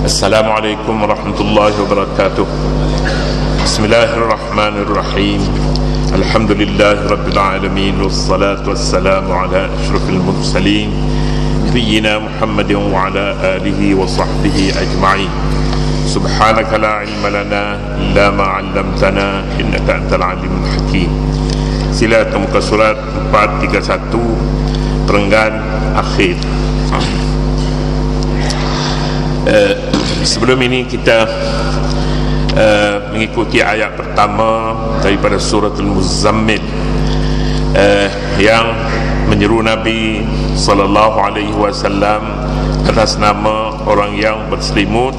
Assalamualaikum warahmatullahi wabarakatuh. Bismillahirrahmanirrahim. Alhamdulillahi rabbil alamin, wassalatu wassalamu ala asyrafil mursalin nabiyyina Muhammadin wa ala alihi wa sahbihi ajma'in. Subhanaka la ilma lana illa ma 'allamtana innaka antal alimul hakim. Sila muka surat 431 perenggan akhir. Sebelum ini kita mengikuti ayat pertama daripada suratul Muzammil yang menyeru Nabi sallallahu alaihi wasallam atas nama orang yang berselimut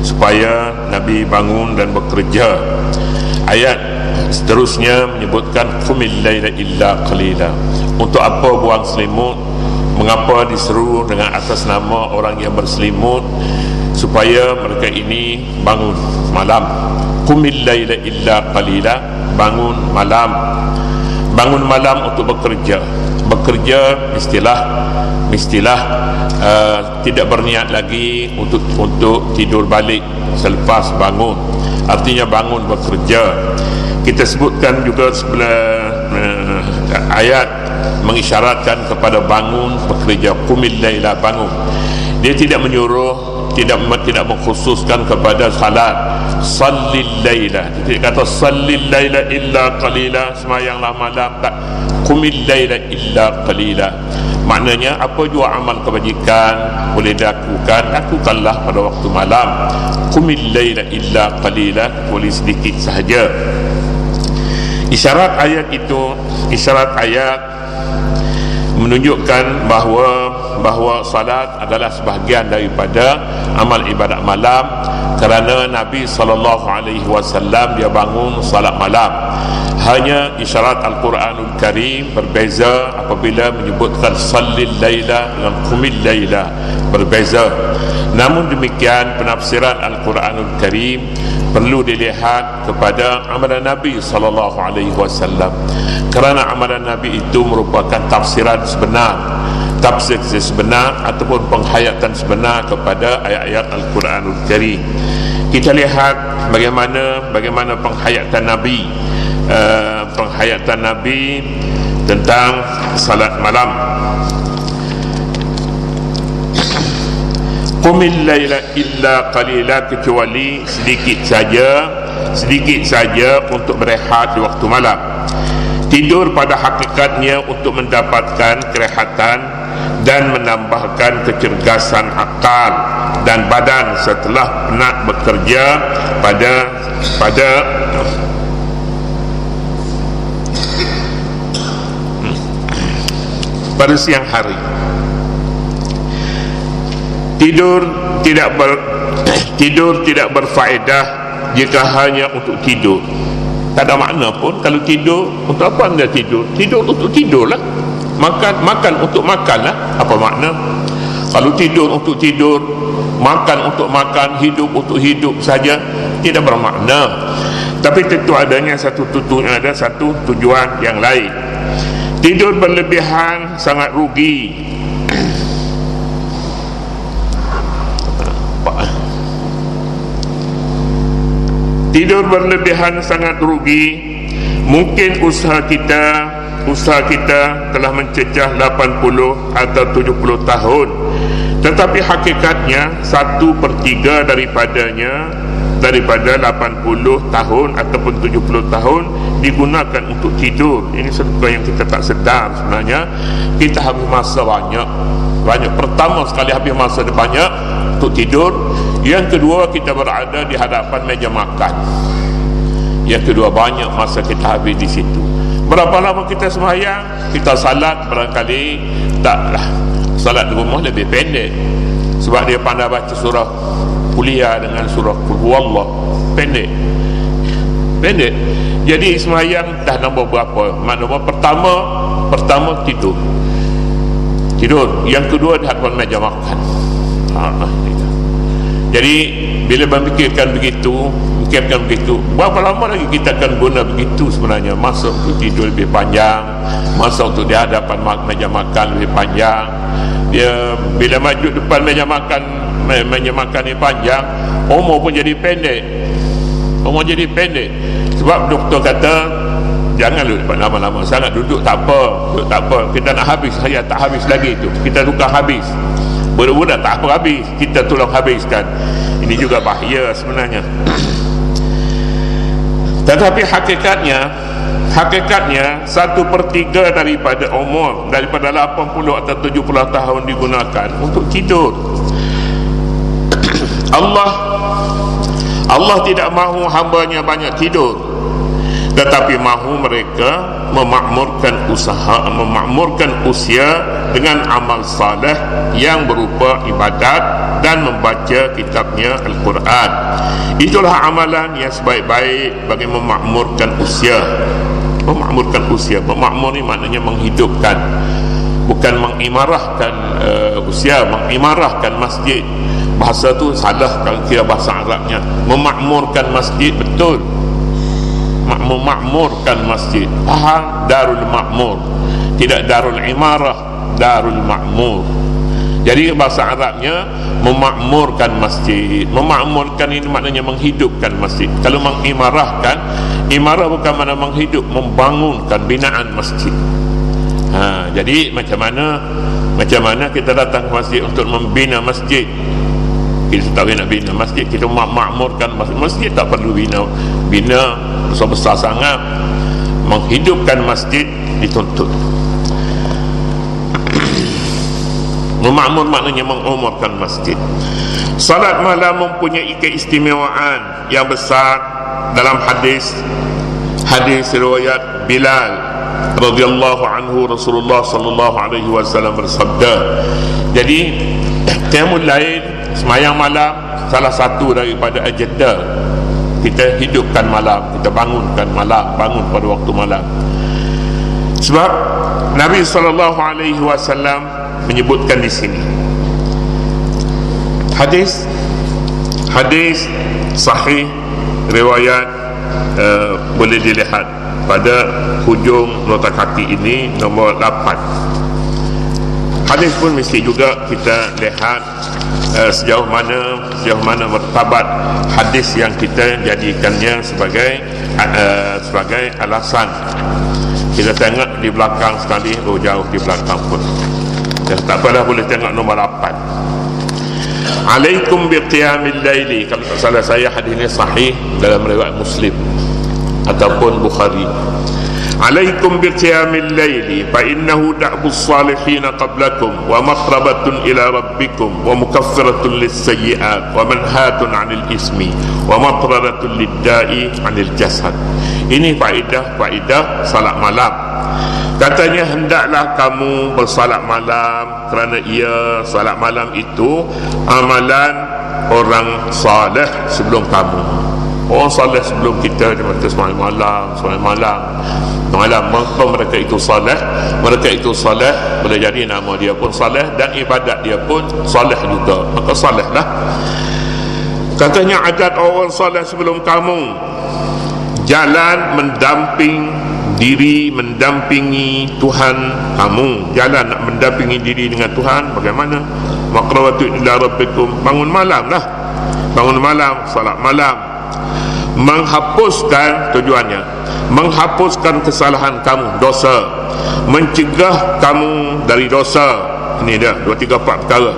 supaya Nabi bangun dan bekerja. Ayat seterusnya menyebutkan qumil laila illa qalila. Untuk apa buang selimut? Mengapa diseru dengan atas nama orang yang berselimut? Supaya mereka ini bangun malam. Qumil laila illa qalila, bangun malam. Bangun malam untuk bekerja. Bekerja istilah tidak berniat lagi untuk tidur balik selepas bangun. Artinya bangun bekerja. Kita sebutkan juga sebelah ayat mengisyaratkan kepada bangun bekerja. Qumil laila, bangun. Dia tidak menyuruh, tidak mengkhususkan kepada salat. Sallil laila, dia kata sallil laila illa qalila, semayanglah malam. Tak, qumil laila illa qalila. Maknanya apa jua amal kebajikan boleh dilakukan, lakukanlah pada waktu malam. Qumil laila illa qalila, boleh sedikit sahaja. Isyarat ayat itu, isyarat ayat menunjukkan bahawa salat adalah sebahagian daripada amal ibadat malam, kerana Nabi SAW dia bangun salat malam. Hanya isyarat Al-Quranul Karim berbeza apabila menyebutkan sallil laila dengan qumil laila, berbeza. Namun demikian penafsiran Al-Quranul Karim perlu dilihat kepada amalan Nabi SAW, kerana amalan Nabi itu merupakan tafsiran sebenar, tafsir sebenar ataupun penghayatan sebenar kepada ayat-ayat Al-Quranul Karim. Kita lihat bagaimana penghayatan Nabi tentang salat malam. Qumil laila illa qalila, kecuali sedikit saja untuk berehat di waktu malam. Tidur pada hakikatnya untuk mendapatkan kerehatan dan menambahkan kecergasan akal dan badan setelah penat bekerja pada siang hari. Tidur tidak berfaedah jika hanya untuk tidur. Tak ada makna pun kalau tidur. Untuk apa anda tidur? Tidur untuk tidurlah. Makan untuk makanlah. Apa makna? Kalau tidur untuk tidur, makan untuk makan, hidup untuk hidup saja, tidak bermakna. Tapi tentu adanya satu tujuan yang lain. Tidur berlebihan sangat rugi. Tidur berlebihan sangat rugi. Mungkin usaha kita telah mencecah 80 atau 70 tahun, tetapi hakikatnya 1/3 daripada 80 tahun ataupun 70 tahun digunakan untuk tidur. Ini sesuatu yang kita tak sedar. Sebenarnya kita habis masa banyak. Pertama sekali habis masa banyak untuk tidur. Yang kedua, kita berada di hadapan meja makan. Yang kedua, banyak masa kita habis di situ. Berapa lama kita sembahyang, kita salat barangkali taklah. Salat di rumah lebih pendek, sebab dia pandai baca surah kuliah dengan surah Qul Huwallah, pendek. Jadi sembahyang dah nombor berapa? Nombor pertama tidur. Yang kedua di hadapan meja makan. Jadi bila memikirkan begitu, berapa lama lagi kita akan guna begitu sebenarnya? Masa untuk tidur lebih panjang, masa untuk di hadapan meja makan lebih panjang. Dia bila maju depan meja makan makan ni panjang, umur pun jadi pendek. Umur jadi pendek. Sebab doktor kata jangan lama-lama sangat duduk, tak apa. Duduk tak apa. Kita nak habis, saya tak habis lagi tu. Kita tukar habis. Budak-budak tak apa habis, kita tolong habiskan. Ini juga bahaya sebenarnya. Tetapi hakikatnya 1/3 daripada umur, daripada 80 atau 70 tahun digunakan untuk tidur. Allah tidak mahu hamba-Nya banyak tidur, tetapi mahu mereka memakmurkan usia dengan amal saleh yang berupa ibadat dan membaca kitabnya Al-Quran. Itulah amalan yang sebaik-baik bagi memakmurkan usia. Memakmur ni maknanya menghidupkan, bukan mengimarahkan usia, mengimarahkan masjid. Bahasa tu salah kalau kira bahasa Arabnya. Memakmurkan masjid betul, memakmurkan masjid. Faham? Darul Makmur, tidak Darul Imarah, Darul Makmur. Jadi bahasa Arabnya memakmurkan masjid. Memakmurkan ini maknanya menghidupkan masjid. Kalau mengimarahkan, imarah bukan makna menghidup, membangunkan binaan masjid. Jadi macam mana kita datang ke masjid untuk membina masjid. Kita tak nak bina masjid, kita makmurkan masjid. Masjid tak perlu bina besar-besar sangat. Menghidupkan masjid dituntut. Memakmur maknanya mengumurkan masjid. Salat malam mempunyai keistimewaan yang besar. Dalam hadis riwayat Bilal radhiyallahu anhu, Rasulullah sallallahu alaihi wasallam bersabda. Jadi qiyamul lail, semayang malam, salah satu daripada agenda kita hidupkan malam, kita bangunkan malam, bangun pada waktu malam. Sebab Nabi sallallahu alaihi wasallam menyebutkan di sini hadis sahih riwayat, boleh dilihat pada hujung nota kaki ini, nombor 8. Hadis pun mesti juga kita lihat sejauh mana martabat hadis yang kita jadikannya sebagai alasan. Kita tengok di belakang sekali, jauh di belakang pun. Tak apalah, boleh tengok nombor 8. Alaikum biqiyamil laili. Kalau tak salah saya hadis ini sahih dalam riwayat Muslim ataupun Bukhari. Alaikum biqiyamil laili fa innahu da'bus salihin qablakum wa maqrabatun ila rabbikum wa mukaffiratun lis-sayyi'at wa manhatun 'anil ismi wa matradatun lid-da'i 'anil jasad. Ini faedah salat malam. Katanya hendaklah kamu bersalat malam, kerana ia salat malam itu amalan orang saleh sebelum kamu. Orang saleh sebelum kita dia kata sembahyang malam. Maka mereka itu saleh boleh jadi nama dia pun saleh dan ibadat dia pun saleh juga. Maka salehlah. Katanya adat orang saleh sebelum kamu, jalan mendampingi Tuhan kamu. Jalan nak mendampingi diri dengan Tuhan bagaimana? Maqrawatu ila rabbikum, bangun malam, salat malam. Menghapuskan, tujuannya menghapuskan kesalahan kamu, dosa, mencegah kamu dari dosa. Ini dia 2, 3, 4 perkara.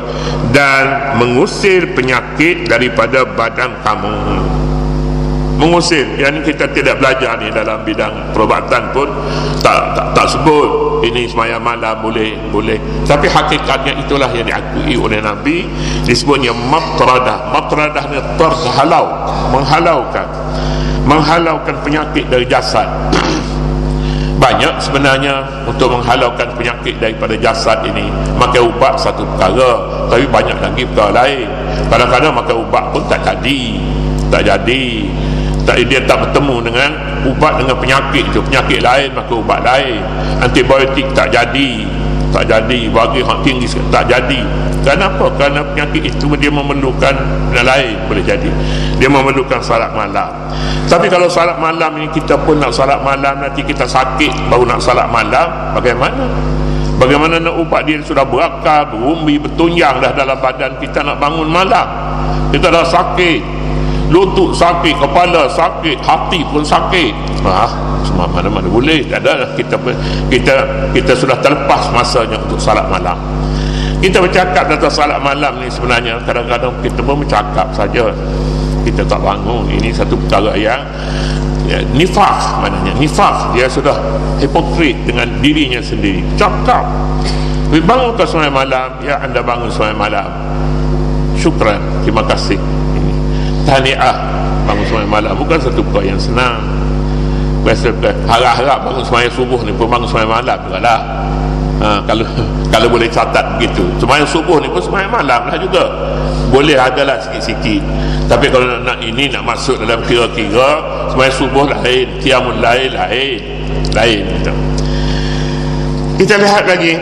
Dan mengusir penyakit daripada badan kamu. Mengusir, yang kita tidak belajar ni dalam bidang perubatan pun tak sebut ini sembahyang malam boleh. Tapi hakikatnya itulah yang diakui oleh Nabi, disebutnya matradah ni menghalaukan penyakit dari jasad. Banyak sebenarnya untuk menghalaukan penyakit daripada jasad ini. Makan ubat satu perkara, tapi banyak lagi perkara lain. Kadang-kadang makan ubat pun tak jadi. Dia tak bertemu dengan ubat dengan penyakit itu. Penyakit lain maka ubat lain. Antibiotik tak jadi, bagi hak tinggi tak jadi. Kenapa? Kerana penyakit itu dia memerlukan yang lain. Boleh jadi dia memerlukan salat malam. Tapi kalau salat malam ini kita pun nak salat malam, nanti kita sakit baru nak salat malam, bagaimana? Bagaimana nak ubat dia sudah berakal, berumbi, bertunjang dah dalam badan kita, nak bangun malam kita dah sakit, lutut sakit, kepala sakit, hati pun sakit. Semua mana-mana boleh. Tak ada, kita sudah terlepas masanya untuk salat malam. Kita bercakap tentang salat malam ni sebenarnya kadang-kadang kita pun bercakap saja, kita tak bangun. Ini satu perkara yang nifaq, maknanya nifaq, dia sudah hipokrit dengan dirinya sendiri. Cakap bangun ke sembahyang malam, ya anda bangun sembahyang malam, syukran, terima kasih. Ini tahniah, bangun sembahyang malam bukan satu perkara yang senang. Biasa harap-harap bangun sembahyang subuh ni pun bangun sembahyang malam juga lah. Kalau boleh catat begitu, sembahyang subuh ni pun sembahyang malam lah juga, boleh adalah sikit-sikit. Tapi kalau nak ini nak masuk dalam kira-kira, sembahyang subuh lain, qiyamul lail lain. Kita lihat lagi.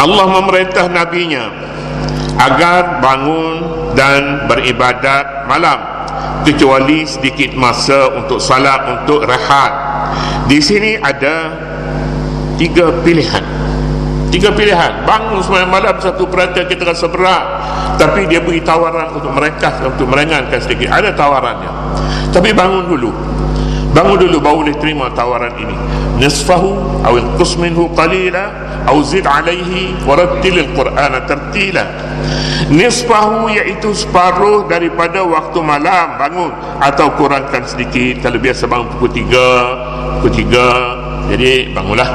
Allah memerintah nabinya agar bangun dan beribadat malam, kecuali sedikit masa untuk salat, untuk rehat. Di sini ada tiga pilihan. Bangun sembahyang malam satu perhatian kita rasa berat, tapi dia beri tawaran untuk meringkas, untuk meringankan sedikit. Ada tawarannya, tapi bangun dulu baru boleh terima tawaran ini. Nisfahu aw inqus minhu qalila aw zid alaihi warattilil qur'ana tartila. Nisfahu iaitu separuh daripada waktu malam bangun, atau kurangkan sedikit. Kalau biasa bangun pukul 3, jadi bangunlah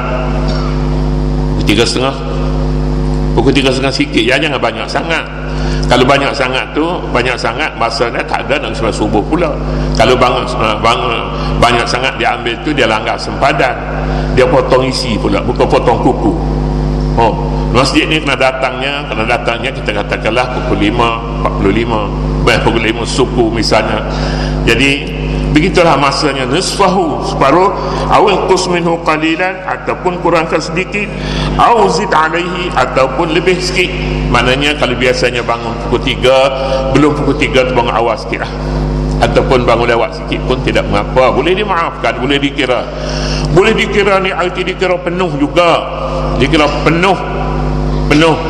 pukul 3:30 sikit ya, jangan banyak sangat. Kalau banyak sangat masanya tak ada nak sembahyang subuh pula. Kalau bangun banyak sangat dia ambil tu, dia langgar sempadan, dia potong isi pula, bukan potong kuku. Masjid ni kena datangnya kita katakanlah pukul 5:45, pukul 5 suku misalnya. Jadi begitulah masanya. Nisfahu, separuh, awil qus minhu qalilan, ataupun kurangkan sedikit, aw zid alaihi, ataupun lebih sikit. Maknanya kalau biasanya bangun pukul 3, belum pukul 3 tu bangun awal sikit lah, ataupun bangun lewat sikit pun tidak mengapa, boleh dimaafkan, boleh dikira ni arti dikira penuh juga, dikira penuh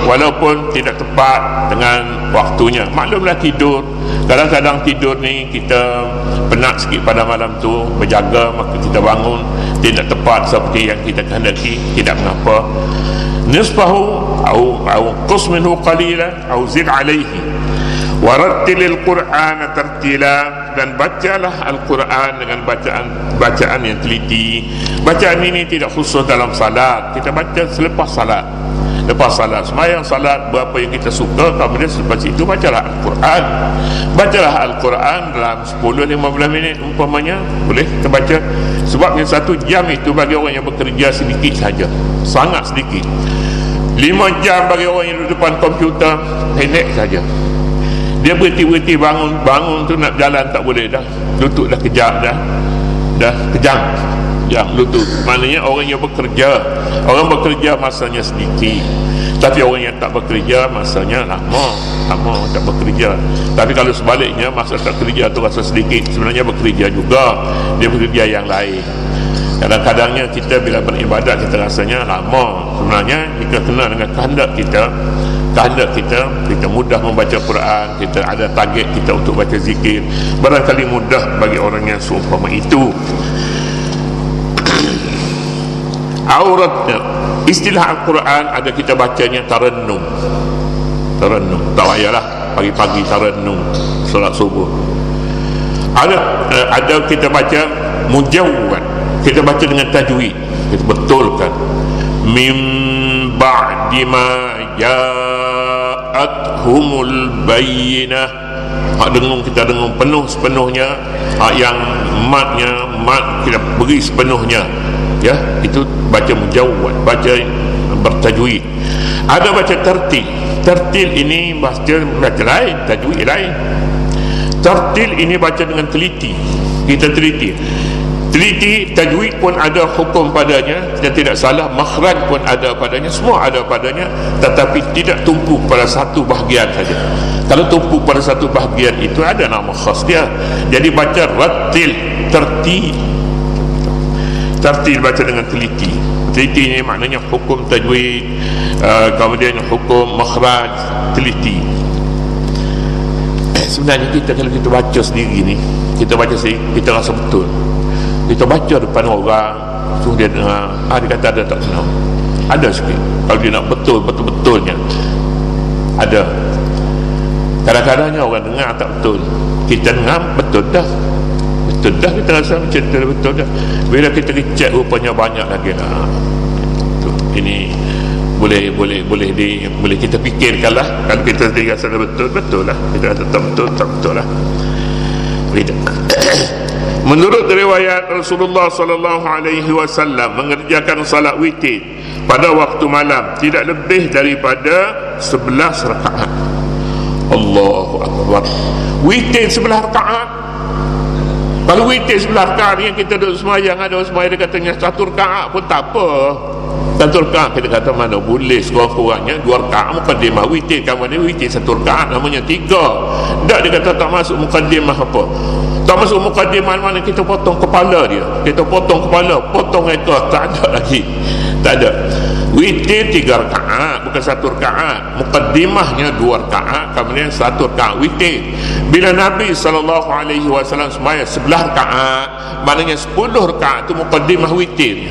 walaupun tidak tepat dengan waktunya. Maklumlah tidur, kadang-kadang tidur ni kita penat sikit pada malam tu, berjaga, maka kita bangun tidak tepat seperti yang kita kehendaki, tidak mengapa. Nisfahu au qus minhu qalilan au zid alaihi warattilil qur'ana tartila, dan bacalah Al-Quran dengan bacaan yang teliti. Bacaan ini tidak khusus dalam salat, kita baca selepas salat, sembahyang salat berapa yang kita suka, kemudian selepas itu bacalah Al-Quran dalam 10-15 minit umpamanya, boleh kita baca. Sebabnya 1 jam itu bagi orang yang bekerja sedikit saja, sangat sedikit. 5 jam bagi orang yang duduk depan komputer pendek saja. Dia berhenti bangun tu nak jalan tak boleh dah, lutut dah kejang, dah kejang lutut. Maknanya orang yang bekerja masanya sedikit, tapi orang yang tak bekerja masanya lama tak bekerja. Tapi kalau sebaliknya, masa tak kerja tu rasa sedikit, sebenarnya bekerja juga, dia bekerja yang lain. Kadang-kadangnya kita bila beribadat kita rasanya lama, sebenarnya jika kena dengan kehendak kita mudah membaca Quran, kita ada target kita untuk baca zikir, barangkali mudah bagi orang yang seumpama itu. Auratnya, istilah Al-Quran ada kita bacanya tarannum, tak payahlah pagi-pagi tarannum solat subuh. Ada kita baca mujawwad, kita baca dengan tajwid, kita betulkan. Min ba'di ma ja'athumul bayyinah, kita dengung penuh sepenuhnya, yang mat kita beri sepenuhnya, ya, itu baca mujawwad, baca bertajwid. Ada baca tertil ini baca lain, tajwid lain. Tertil ini baca dengan teliti, kita teliti. Tajwid pun ada hukum padanya, dan tidak salah. Makhraj pun ada padanya, semua ada padanya, tetapi tidak tumpu pada satu bahagian saja. Kalau tumpu pada satu bahagian itu ada nama khas dia. Jadi baca rattil, tertil. Tartil baca dengan teliti. Teliti ni maknanya hukum tajwid, kemudian hukum makhraj, teliti. Sebenarnya kita kalau kita baca sendiri ni, kita baca sendiri, kita rasa betul. Kita baca depan orang, so dia dengar, dia kata ada tak kenal. Ada sikit. Kalau dia nak betul-betulnya ada. Kadang-kadangnya orang dengar tak betul, kita dengar betul dah, kita rasa macam betul dah. Bila kita cek rupanya banyak lagi lah. Ini boleh kita fikirkan lah. Kalau kita sendiri rasa betul lah, kita rasa tak betul lah. Menurut riwayat Rasulullah sallallahu alaihi wasallam mengerjakan salat witir pada waktu malam tidak lebih daripada 11 rakaat. Allahu akbar. Witir 11 rakaat. Kalau witir 11 rakaat yang kita duduk semayang, ada orang semayang dia katanya 1 rakaat pun tak apa. 1 rakaat kita kata mana boleh, sekurang-kurangnya 2 rakaat mukaddimah. Witir kamu ni witir 1 rakaat namanya 3. Tak, dia kata tak masuk mukaddimah apa. Tak masuk mukaddimah mana kita potong kepala dia. Kita potong kepala, potong ekor, tak ada lagi. Tak ada. Witir 3 rakaat, bukan 1 rakaat. Mukaddimahnya 2 rakaat, kemudian 1 rakaat witir. Bila Nabi SAW sembahyang 11 rakaat, maknanya 10 rakaat itu mukaddimah witir.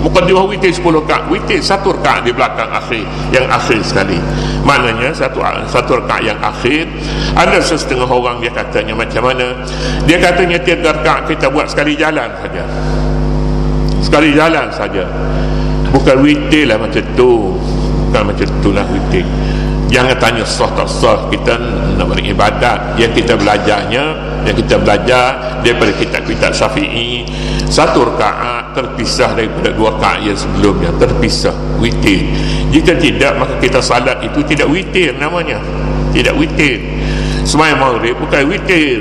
Mukaddimah witir 10 rakaat, witir 1 rakaat di belakang akhir, yang akhir sekali. Maknanya satu rakaat yang akhir. Ada setengah orang dia katanya macam mana? Dia katanya 3 rakaat kita buat sekali jalan saja. Sekali jalan saja. Bukan witir lah macam tu. Bukan macam tu lah witir. Jangan tanya sah tak sah. Kita nak beribadat. Yang kita belajar daripada kitab-kitab Syafi'i, 1 rakaat terpisah daripada 2 rakaat yang sebelumnya, terpisah witir. Jika tidak, maka kita salat itu tidak witir namanya. Tidak witir. Sembahyang maghrib bukan witir.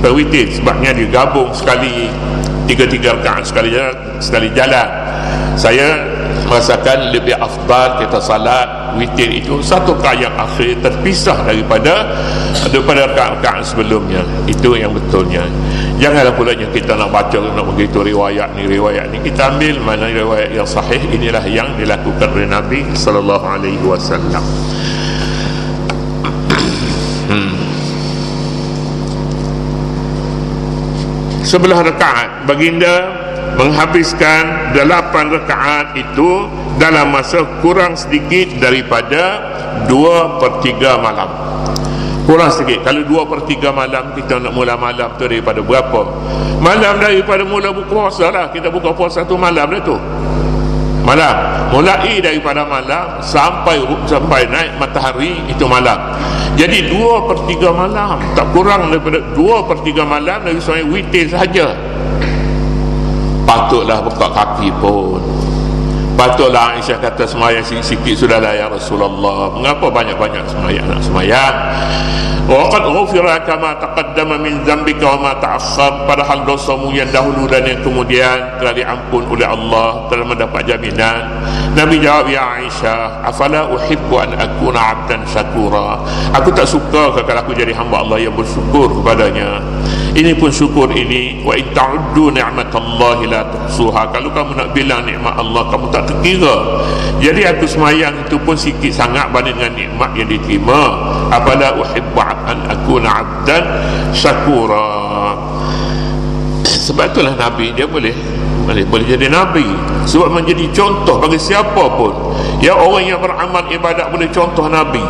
Bukan witir, sebabnya digabung sekali 3 rakaat sekali jalan. Saya merasakan lebih afdal kita salat witir itu 1 rakaat yang akhir terpisah daripada rakaat-rakaat sebelumnya. Itu yang betulnya. Janganlah pula kita nak baca, nak begitu riwayat ni kita ambil mana riwayat yang sahih. Inilah yang dilakukan oleh Nabi sallallahu alaihi wasallam. 11 rakaat baginda menghabiskan 8 rakaat itu dalam masa kurang sedikit daripada 2/3 malam. Kurang sedikit. Kalau 2/3 malam, kita nak mula malam tu daripada berapa? Malam daripada mula buka puasa lah. Kita buka puasa tu malam dah tu. Malam. Mulai daripada malam sampai naik matahari itu malam. Jadi 2/3 malam, tak kurang daripada 2/3 malam Nabi SAW witir sahaja. Patutlah buka kaki pun. Patutlah Aisyah kata semayang sikit-sikit sudahlah ya Rasulullah. Mengapa banyak-banyak semayang? Nak semayang wa qad ghufira kama taqaddama min dzambika wa ma ta'akhkhar. Padahal dosamu yang dahulu dan yang kemudian telah diampun oleh Allah, telah mendapat jaminan. Nabi jawab, ya Aisyah, afala uhibbu an akuna 'abdan syakura. Aku tak suka kalau aku jadi hamba Allah yang bersyukur kepadanya. Ini pun syukur ini, wa in ta'uddu ni'matallahi la tuhsuha. Kalau kamu nak bilang nikmat Allah, kamu tak terkira. Jadi aku semayang itu pun sikit sangat banding dengan nikmat yang diterima. Afala uhibbu an akuna 'abdan syakura. Sebab itulah Nabi dia boleh jadi Nabi, sebab menjadi contoh bagi siapa pun. Ya, orang yang beramal ibadat boleh contoh Nabi.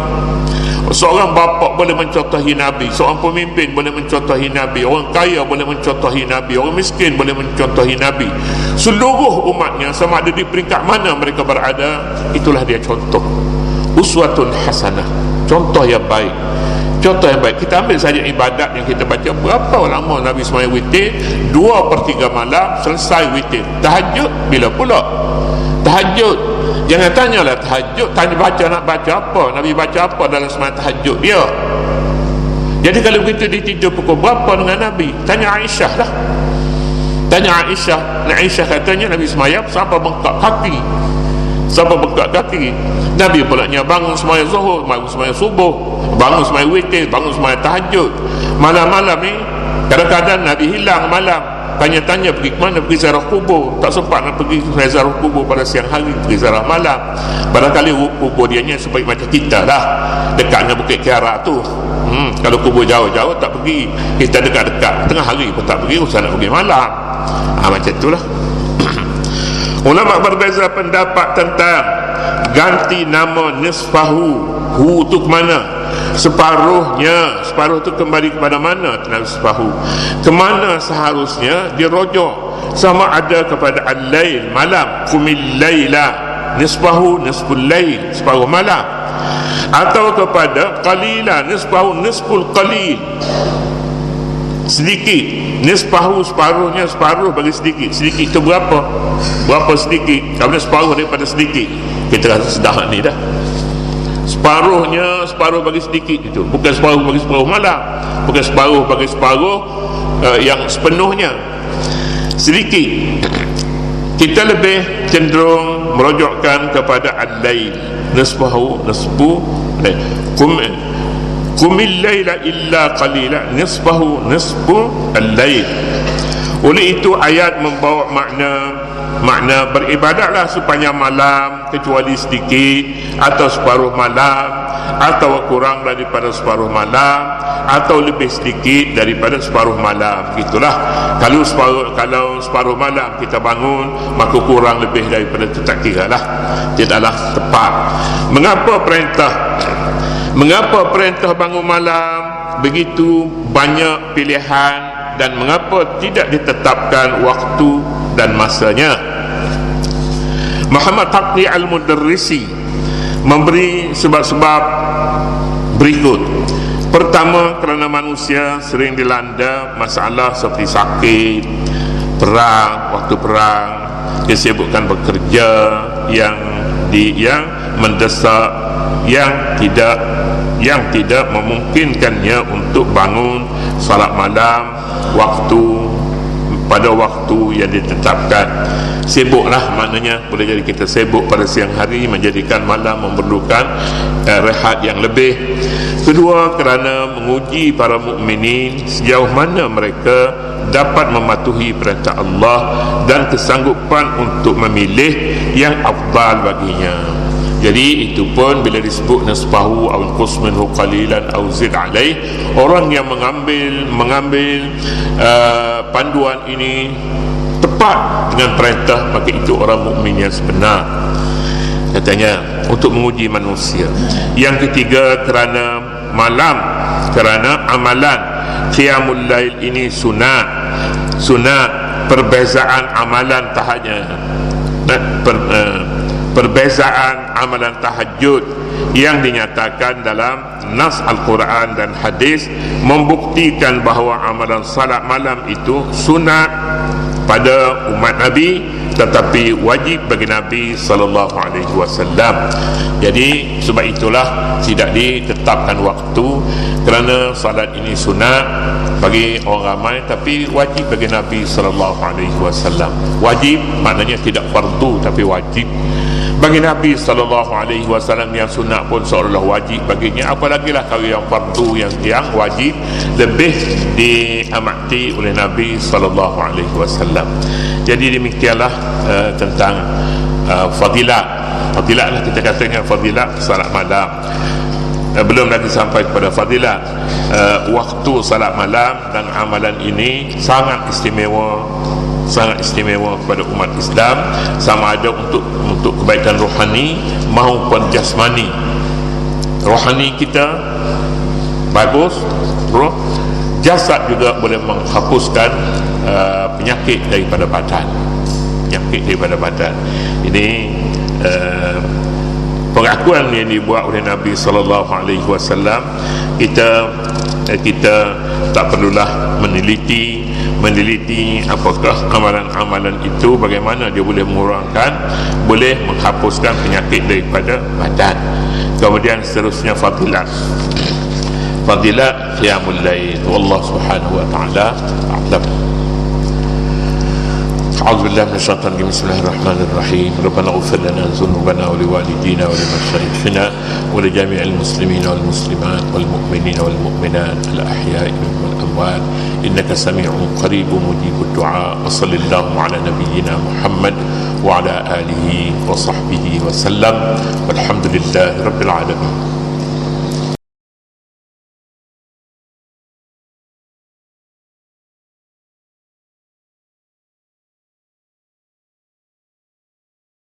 Seorang bapa boleh mencontohi Nabi, seorang pemimpin boleh mencontohi Nabi, orang kaya boleh mencontohi Nabi, orang miskin boleh mencontohi Nabi. Seluruh umatnya, sama ada di peringkat mana mereka berada, itulah dia contoh. Uswatun hasanah, contoh yang baik. Contoh yang baik. Kita ambil saja ibadat yang kita baca. Berapa lama Nabi sembahyang witir? 2/3 malam selesai witir. Tahajud bila pula? Tahajud, jangan tanyalah tahajud, tanya baca nak baca apa, Nabi baca apa dalam sembahyang tahajud dia. Jadi kalau begitu dia tidur pukul berapa dengan Nabi? Tanya Aisyah lah. Tanya Aisyah. Aisyah katanya Nabi sembahyang sampai bengkak kaki. Sampai bengkak kaki. Nabi pula bangun sembahyang zuhur, bangun sembahyang subuh, bangun sembahyang witir, bangun sembahyang tahajud. Malam-malam ni kadang-kadang Nabi hilang malam. tanya-tanya pergi ke mana, pergi ziarah kubur. Tak sempat nak pergi ziarah kubur pada siang hari, pergi ziarah malam. Barangkali kubur dianya supaya macam kita lah, dekat dengan Bukit Kiara tu. Kalau kubur jauh-jauh tak pergi, kita dekat-dekat tengah hari pun tak pergi, usah nak pergi malam. Macam itulah. Ulama berbeza pendapat tentang ganti nama nisfahu. Hu tu ke mana? Separuhnya. Separuh tu kembali kepada mana? Nisfahu kemana seharusnya dirujuk? Sama ada kepada al-lail, malam, qumil laila, nisfahu nisful lail, separuh malam, atau kepada qalila, nisfahu nisful qalil, sedikit. Nisfahu separuhnya, separuh bagi sedikit. Sedikit itu berapa? Berapa sedikit? Kalau separuh daripada sedikit, kita rasa sedap ni dah. Separuhnya, separuh bagi sedikit itu, bukan separuh bagi separuh malam, bukan separuh bagi separuh yang sepenuhnya. Sedikit. Kita lebih cenderung merujukkan kepada al-lail, nisfahu nisfu lail, qumil laila illa qalila, nisfahu nisfu al-lail. Oleh itu ayat membawa makna beribadatlah sepanjang malam kecuali sedikit, atau separuh malam, atau kurang daripada separuh malam, atau lebih sedikit daripada separuh malam. Gitulah. Kalau separuh malam kita bangun, maka kurang lebih daripada itu tak kira lah, tidaklah tepat. Mengapa perintah bangun malam begitu banyak pilihan, dan mengapa tidak ditetapkan waktu dan masanya? Muhammad Taqi Al-Mudarrisi memberi sebab-sebab berikut. Pertama, kerana manusia sering dilanda masalah seperti sakit, perang, waktu perang, kesibukan bekerja yang mendesak, yang tidak memungkinkannya untuk bangun salat malam pada waktu yang ditetapkan. Sibuklah maknanya, boleh jadi kita sibuk pada siang hari, menjadikan malam memerlukan rehat yang lebih. Kedua, kerana menguji para mukminin sejauh mana mereka dapat mematuhi perintah Allah dan kesanggupan untuk memilih yang afdal baginya. Jadi itu pun bila disebut nisfahu aw qus minhu qalilan aw zid alaih, orang yang mengambil panduan ini tepat dengan perintah, maka itu orang mukmin yang sebenar, katanya, untuk menguji manusia. Yang ketiga, kerana amalan qiyamul lail ini sunat, perbezaan amalan perbezaan amalan tahajud yang dinyatakan dalam nas Al-Quran dan hadis membuktikan bahawa amalan salat malam itu sunat pada umat Nabi, tetapi wajib bagi Nabi SAW. Jadi sebab itulah tidak ditetapkan waktu, kerana salat ini sunat bagi orang ramai, tapi wajib bagi Nabi SAW. Wajib maknanya tidak fardu, tapi wajib bagi Nabi SAW. Yang sunat pun seolah wajib baginya, apalagilah kalau yang fardu, yang wajib lebih diamati oleh Nabi SAW. Jadi demikianlah tentang fadilat lah, kita katakan fadilat salat malam. Belum lagi sampai kepada fadilat waktu salat malam, dan amalan ini sangat istimewa kepada umat Islam, sama ada untuk kebaikan rohani maupun jasmani. Rohani kita bagus, jasad juga boleh menghapuskan penyakit daripada badan. Ini pengakuan yang dibuat oleh Nabi SAW. Kita tak perlulah meneliti apakah amalan-amalan itu bagaimana dia boleh boleh menghapuskan penyakit daripada badan. Kemudian seterusnya fadilat qiyamul lail. Wallahu subhanahu wa ta'ala a'lam. أعوذ بالله من الشيطان الرجيم. بسم الله الرحمن الرحيم. ربنا اغفر لنا ذنوبنا ولوالدينا ولمشايخنا ولجميع المسلمين والمسلمات والمؤمنين والمؤمنات الأحياء منهم والأموات الأموات إنك سميع قريب مجيب الدعاء وصلى الله على نبينا محمد وعلى آله وصحبه وسلم والحمد لله رب العالمين.